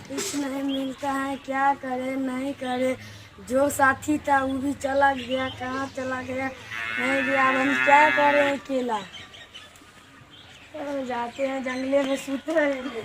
कुछ नहीं मिलता है, क्या करे नहीं करे। जो साथी था वो भी चला गया, कहाँ चला गया नहीं गया। अब हम क्या करें अकेला। चलो जाते हैं जंगले में सूते रहेंगे।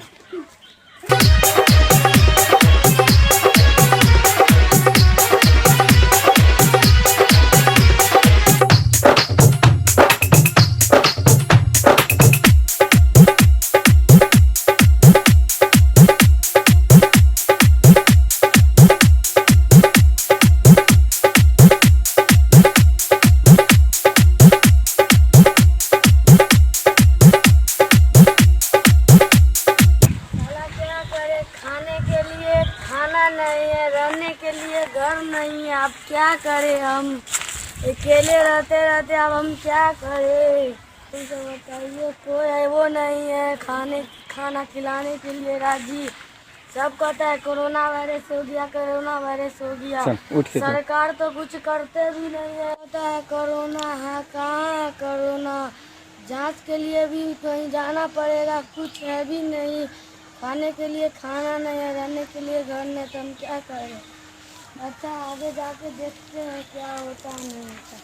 नहीं है, रहने के लिए घर नहीं है। अब क्या करें हम, अकेले रहते रहते अब हम क्या करें। तुमसे बताइए, कोई है वो नहीं है खाना खिलाने के लिए राजी। सब कहता है कोरोना वायरस हो गया, कोरोना वायरस हो गया। सरकार तो कुछ करते भी नहीं है। कहता है कोरोना है, कहाँ है कोरोना। जांच के लिए भी कहीं जाना पड़ेगा, कुछ है भी नहीं। खाने के लिए खाना नहीं है, रहने के लिए घर नहीं, तो हम क्या करें। अच्छा आगे जाके देखते हैं क्या होता है नहीं होता।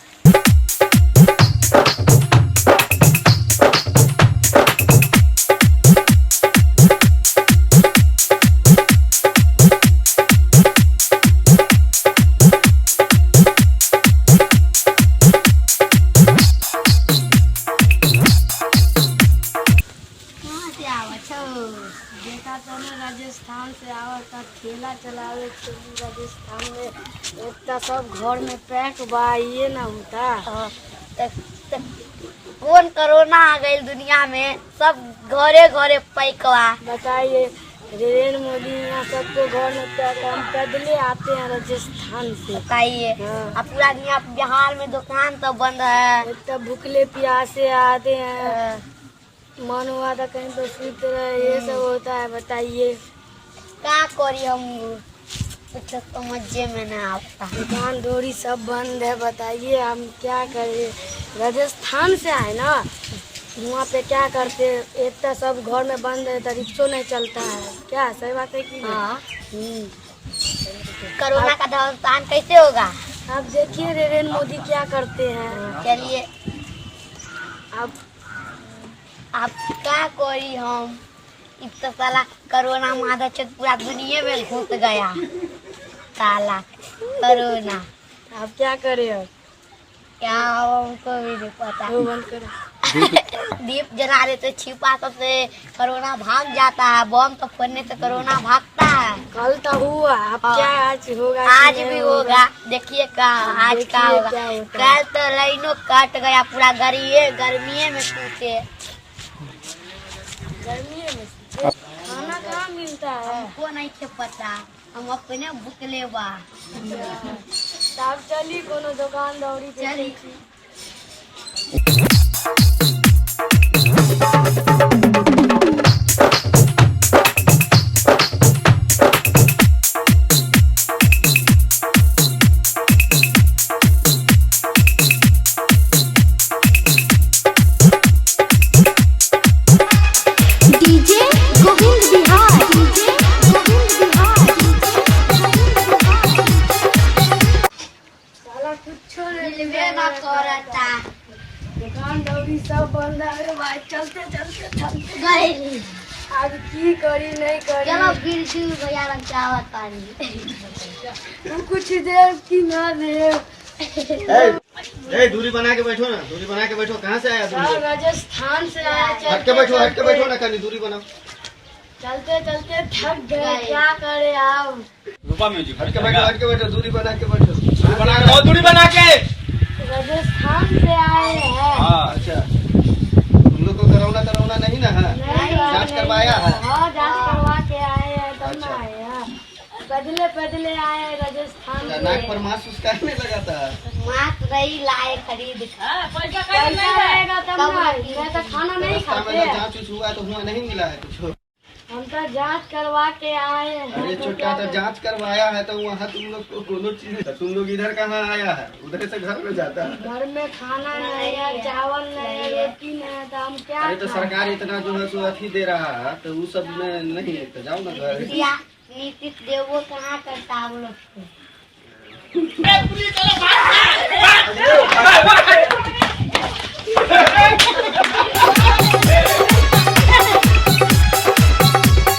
देखा तो मैं राजस्थान से आवता, ठेला चलावे राजस्थान में। इतना सब घर में पैक बा, ये ना होता। कौन कोरोना आ गई दुनिया में, सब घरे घरे पैक बा। बताइए नरेंद्र मोदी यहाँ सबको घर में पैक। हम पैदले आते हैं राजस्थान से। बताइए अब पूरा दुनिया बिहार में दुकान तो बंद है। इतना भूखले प्यासे आते हैं, मन हुआ था कहीं तो सूत रहे, ये सब होता है। बताइए क्या करी हम, कुछ समझे में नहीं आता। दुकान डोरी सब बंद है। बताइए हम क्या करें। राजस्थान से आए ना, वहाँ पे क्या करते, इतना सब घर में बंद है, तो रिक्शो नहीं चलता है। क्या सही बात है कि नहीं? कोरोना का धराशान कैसे होगा। अब देखिए नरेंद्र मोदी क्या करते हैं। चलिए अब क्या करी हम, इतना साला कोरोना मादा पूरा दुनिया में घुस गया साला कोरोना। अब क्या करें। अब क्या हमको भी नहीं पता। वो बंद करो। दीप जला रहे तो छिपा सबसे कोरोना भाग जाता है। बम तो फोड़ने से कोरोना भागता है। कल तो हुआ, अब क्या आज होगा। आज भी होगा, देखिए का आज का होगा। कल तो लाइनों कट गया पूरा, गर्मी में सूते। गर्मी में खाना कहाँ मिलता है, हमको नहीं थे पता, हम अपने भूखले बा। तब चली कोनो दुकान दौड़ी चली। दुकान दौड़ी सब बंद है भाई। चलते चलते चलते गए। अब की करी नहीं करी। चलो बिरजू भैया लग चावत पानी। तू कुछ देर की ना दे। दूरी बना के बैठो ना, दूरी बना के बैठो। कहाँ से आया दूरी? राजस्थान से आया। हट के बैठो ना, कहीं दूरी बनाओ। चलते चलते थक गए, क्या करे अब। रूपा म्यूजिक हट के बैठो, दूरी बना के बैठो। दूरी बना के। राजस्थान से आए हैं। अच्छा, तुम लोग को कोरोना नहीं ना है? जांच करवाया है? हाँ जांच करवा के आए हैं, तब ना आए हैं। पैदले आए हैं राजस्थान से। नाक पर मास्क उसका नहीं लगाता है? मास्क नहीं लाए खरीद। पैसा रहेगा तब ना, मैं तो खाना नहीं खाते। जांच हुआ तो हुआ नहीं मिला है कुछ। हम तो जांच करवा के आए हैं। अरे छोटा तो जांच करवाया है तो वहाँ तुम लोग को दोनों चीज, तुम लोग इधर कहाँ आया है? उधर से घर में जाता है। घर में खाना नहीं है, चावल नहीं है, रोटी नहीं है, तो हम क्या अरे तो खाएं? सरकार इतना जो है सो अथी दे रहा है तो वो सब में नहीं है, तो जाओ ना घर। नीतीश देवो कहाँ करता हम लोग को।